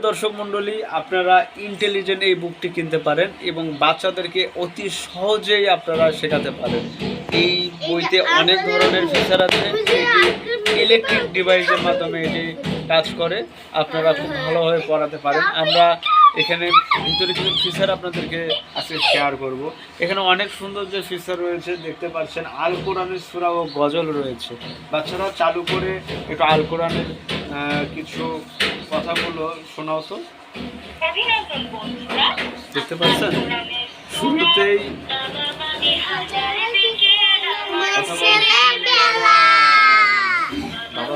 সুপ্রিয় দর্শক মণ্ডলী, আপনারা ইন্টেলিজেন্ট এই বুকটি কিনতে পারেন এবং বাচ্চাদেরকে অতি সহজেই আপনারা শেখাতে পারেন। এই বইতে অনেক ধরনের ফিচার আছে। এটি ইলেকট্রিক ডিভাইসের মাধ্যমে এটি কাজ করে, আপনারা খুব ভালোভাবে পড়াতে পারেন। আমরা এখানে ভিতরে কিছু ফিচার আপনাদেরকে আজকে শেয়ার করব। এখানে অনেক সুন্দর যে ফিচার রয়েছে দেখতে পাচ্ছেন, আল কোরআনের সূরা ও গজল রয়েছে। বাচ্চারা চালু করে একটু আল কোরআনের কিছু কথাগুলো শোনাও তো। দেখতে পাচ্ছেন শুরুতেই বাবা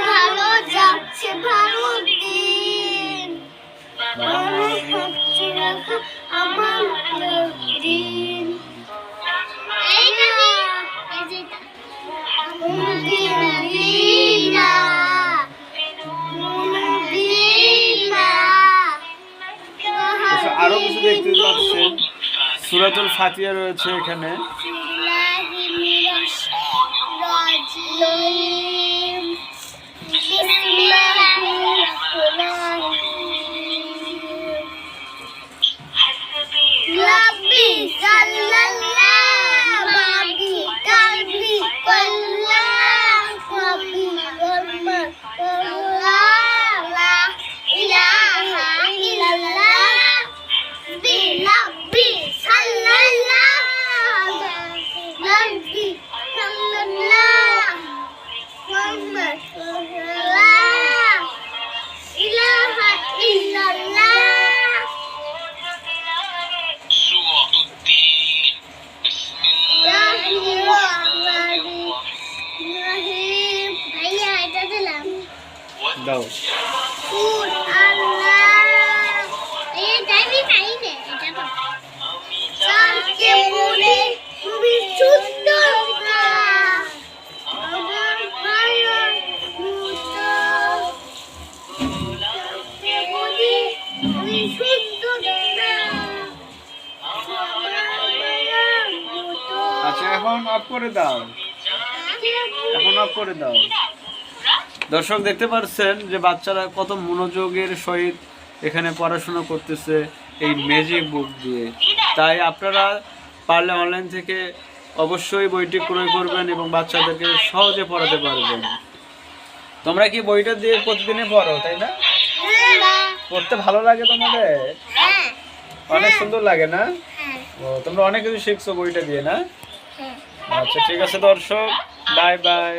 ভালো যাচ্ছে ভালো দিন আমার দিন আরো কিছু দেখতে পাচ্ছেন, সূরাতুল ফাতিহা রয়েছে এখানে। দাও আচ্ছা, এখন অফ করে দাও, এখন অফ করে দাও। দর্শক দেখতে পাচ্ছেন যে বাচ্চারা কত মনোযোগের সহিত এখানে পড়াশোনা করতেছে এই ম্যাজিক বুক দিয়ে। তাই আপনারা পারলে অনলাইন থেকে অবশ্যই বইটি ক্রয় করবেন এবং বাচ্চাদেরকে সহজে পড়াতে পারবেন। তোমরা কি বইটা দিয়ে প্রতিদিনই পড়ো, তাই না? পড়তে ভালো লাগে তোমাদের? অনেক সুন্দর লাগে না? ও, তোমরা অনেক কিছু শিখছো বইটা দিয়ে, না? আচ্ছা, ঠিক আছে দর্শক, বাই বাই।